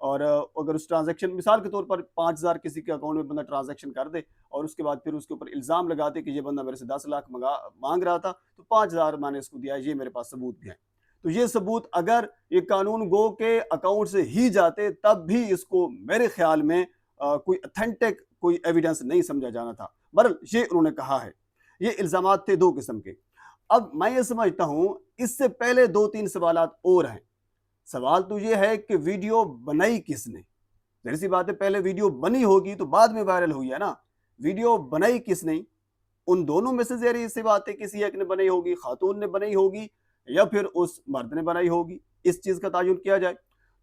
اور اگر اس ٹرانزیکشن مثال کے طور پر 5,000 کسی کے اکاؤنٹ میں بندہ ٹرانزیکشن کر دے اور اس کے بعد پھر اس کے اوپر الزام لگاتے کہ یہ بندہ میرے سے 10 لاکھ مانگ رہا تھا تو 5,000 میں نے اس کو دیا، یہ میرے پاس ثبوت بھی ہیں، تو یہ ثبوت اگر یہ قانون گو کے اکاؤنٹ سے ہی جاتے تب بھی اس کو میرے خیال میں کوئی اتھینٹک کوئی ایویڈنس نہیں سمجھا جانا تھا۔ بہرحال یہ انہوں نے کہا ہے۔ یہ الزامات تھے 2 قسم کے۔ اب میں یہ سمجھتا ہوں اس سے پہلے 2-3 سوالات اور ہیں۔ سوال تو یہ ہے کہ ویڈیو بنائی کس نے؟ ظاہر سی بات ہے پہلے ویڈیو بنی ہوگی تو بعد میں وائرل ہوئی ہے نا، ویڈیو بنائی کس نے؟ ان دونوں میں سے ظاہر سی بات ہے کسی ایک نے بنائی ہوگی، خاتون نے بنائی ہوگی یا پھر اس مرد نے بنائی ہوگی، اس چیز کا تعین کیا جائے۔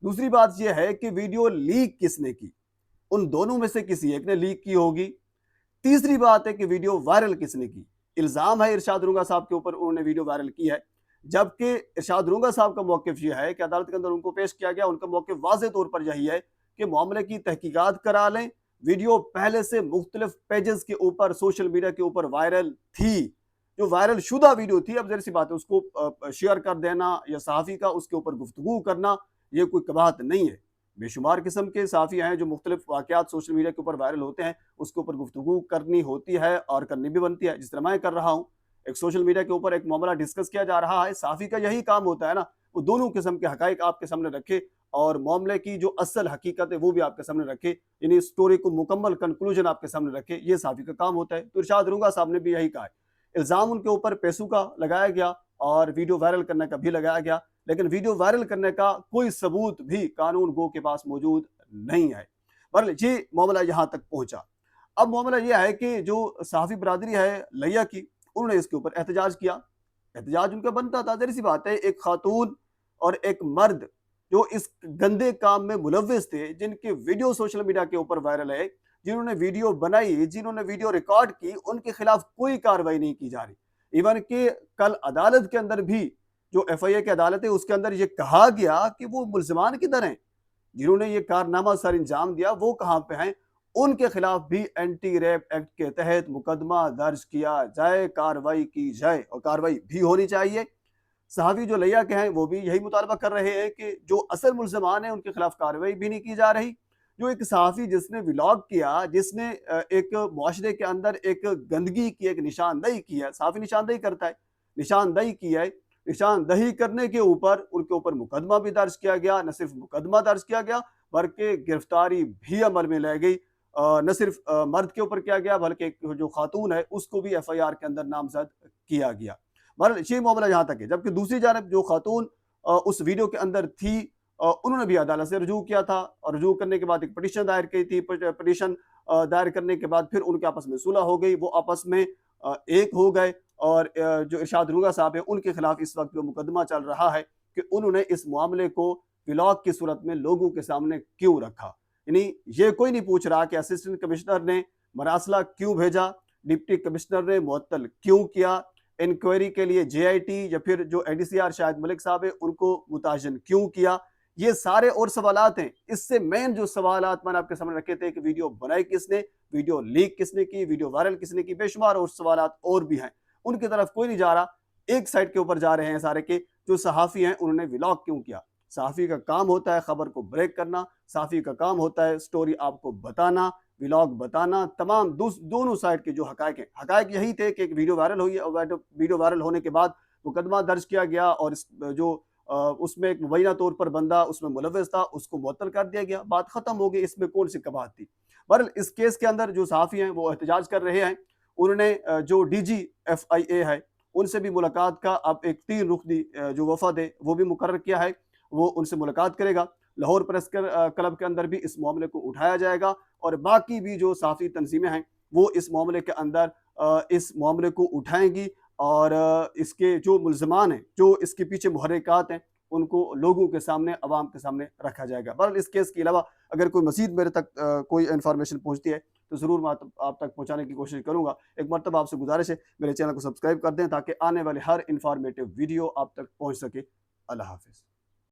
دوسری بات یہ ہے کہ ویڈیو لیک کس نے کی؟ ان دونوں میں سے کسی ایک نے لیک کی ہوگی۔ تیسری بات ہے کہ ویڈیو وائرل کس نے کی؟ الزام ہے ارشاد رونگا صاحب کے اوپر انہوں نے ویڈیو وائرل کی ہے، جبکہ ارشاد رونگا صاحب کا موقف یہ ہے کہ عدالت کے اندر ان کو پیش کیا گیا، ان کا موقف واضح طور پر یہی ہے کہ معاملے کی تحقیقات کرا لیں، ویڈیو پہلے سے مختلف پیجز کے اوپر سوشل میڈیا کے اوپر وائرل تھی، جو وائرل شدہ ویڈیو تھی، اب ظاہر سی بات ہے اس کو شیئر کر دینا یا صحافی کا اس کے اوپر گفتگو کرنا یہ کوئی قباحت نہیں ہے۔ بے شمار قسم کے صحافی ہیں جو مختلف واقعات سوشل میڈیا کے اوپر وائرل ہوتے ہیں، اس کے اوپر گفتگو کرنی ہوتی ہے اور کرنی بھی بنتی ہے، جس طرح میں کر رہا ہوں۔ ایک سوشل میڈیا کے اوپر ایک معاملہ ڈسکس کیا جا رہا ہے، صحافی کا یہی کام ہوتا ہے نا، وہ دونوں قسم کے حقائق آپ کے سامنے رکھے اور معاملے کی جو اصل حقیقت ہے وہ بھی آپ کے سامنے رکھے، یعنی سٹوری کو مکمل کنکلوژن آپ کے سامنے رکھے، یہ صحافی کا کام ہوتا ہے۔ تو ارشاد رونگا صاحب نے بھی یہی کہا ہے۔ الزام ان کے اوپر پیسوں کا لگایا گیا اور ویڈیو وائرل کرنے کا بھی لگایا گیا، لیکن ویڈیو وائرل کرنے کا کوئی ثبوت بھی قانون گو کے پاس موجود نہیں ہے۔ بہرحال یہ معاملہ یہاں تک پہنچا۔ اب معاملہ یہ ہے کہ جو صحافی برادری ہے لیا کی، انہوں نے اس کے اوپر احتجاج کیا۔ احتجاج ان کا بنتا تھا، ظاہر سی بات ہے ایک خاتون اور ایک مرد جو اس گندے کام میں ملوث تھے، جن کے ویڈیو سوشل میڈیا کے اوپر وائرل ہے، جنہوں نے ویڈیو بنائی، جنہوں نے ویڈیو ریکارڈ کی، ان کے خلاف کوئی کارروائی نہیں کی جا رہی۔ ایون کہ کل عدالت کے اندر بھی جو ایف آئی اے کی عدالت ہے اس کے اندر یہ کہا گیا کہ وہ ملزمان کدھر ہیں، جنہوں نے یہ کارنامہ سر انجام دیا وہ کہاں پہ ہیں، ان کے خلاف بھی اینٹی ریپ ایکٹ کے تحت مقدمہ درج کیا جائے، کارروائی کی جائے اور کارروائی بھی ہونی چاہیے۔ صحافی جو لیا کے ہیں وہ بھی یہی مطالبہ کر رہے ہیں کہ جو اصل ملزمان ہیں ان کے خلاف کارروائی بھی نہیں کی جا رہی۔ جو ایک صحافی جس نے ولاگ کیا، جس نے ایک معاشرے کے اندر ایک گندگی کی ایک نشاندہی کی ہے، صحافی نشاندہی کرتا ہے، نشاندہی کی ہے، نشاندہی کرنے کے اوپر ان کے اوپر مقدمہ بھی درج کیا گیا، نہ صرف مقدمہ درج کیا گیا بلکہ گرفتاری بھی عمل میں لے گئی، نہ صرف مرد کے اوپر کیا گیا بلکہ جو خاتون ہے اس کو بھی ایف آئی آر کے اندر نامزد کیا گیا۔ بہرحال یہ معاملہ یہاں تک ہے، جبکہ دوسری جانب جو خاتون اس ویڈیو کے اندر تھی انہوں نے بھی عدالت سے رجوع کیا تھا، اور رجوع کرنے کے بعد ایک پٹیشن دائر کی تھی، پٹیشن دائر کرنے کے بعد پھر ان کے آپس میں صلح ہو گئی، وہ آپس میں ایک ہو گئے، اور جو ارشاد رونگا صاحب ہیں ان کے خلاف اس وقت جو مقدمہ چل رہا ہے کہ انہوں نے اس معاملے کو ولاگ کی صورت میں لوگوں کے سامنے کیوں رکھا، یعنی یہ کوئی نہیں پوچھ رہا کہ اسسٹنٹ کمشنر نے مراسلہ کیوں بھیجا، ڈپٹی کمشنر نے معطل کیوں کیا، انکوائری کے لیے جے آئی ٹی یا پھر جو ایڈی سی آر شاہد ملک صاحب ہیں ان کو متعین کیوں کیا، یہ سارے اور سوالات ہیں۔ اس سے مین جو سوالات میں نے آپ کے سامنے رکھے تھے کہ ویڈیو بنائی کس نے، ویڈیو لیک کس نے کی، ویڈیو وائرل کس نے کی، بے شمار اور سوالات اور بھی ہیں، ان کی طرف کوئی نہیں جا رہا، ایک سائٹ کے اوپر جا رہے ہیں سارے کے جو صحافی ہیں انہوں نے ولاگ کیوں کیا۔ صحافی کا کام ہوتا ہے خبر کو بریک کرنا، صحافی کا کام ہوتا ہے سٹوری آپ کو بتانا، ولاگ بتانا، تمام دونوں سائٹ کے جو حقائق ہیں، حقائق یہی تھے کہ ایک ویڈیو وائرل ہوئی اور ویڈیو وائرل ہونے کے بعد مقدمہ درج کیا گیا اور اس میں ایک مبینہ طور پر بندہ اس میں ملوث تھا، اس کو معطل کر دیا گیا، بات ختم ہو گئی، اس میں کون سی قباحت تھی۔ بہرحال اس کیس کے اندر جو صحافی ہیں وہ احتجاج کر رہے ہیں، انہوں نے جو ڈی جی ایف آئی اے ہے ان سے بھی ملاقات کا اب ایک 3 رکنی جو وفد ہے وہ بھی مقرر کیا ہے، وہ ان سے ملاقات کرے گا۔ لاہور پریس کلب کے اندر بھی اس معاملے کو اٹھایا جائے گا، اور باقی بھی جو صحافی تنظیمیں ہیں وہ اس معاملے کے اندر اس معاملے کو اٹھائیں گی، اور اس کے جو ملزمان ہیں، جو اس کے پیچھے محرکات ہیں، ان کو لوگوں کے سامنے، عوام کے سامنے رکھا جائے گا۔ بہرحال اس کیس کے علاوہ اگر کوئی مزید میرے تک کوئی انفارمیشن پہنچتی ہے تو ضرور میں آپ تک پہنچانے کی کوشش کروں گا۔ ایک مرتبہ آپ سے گزارش ہے میرے چینل کو سبسکرائب کر دیں تاکہ آنے والے ہر انفارمیٹیو ویڈیو آپ تک پہنچ سکے۔ اللہ حافظ۔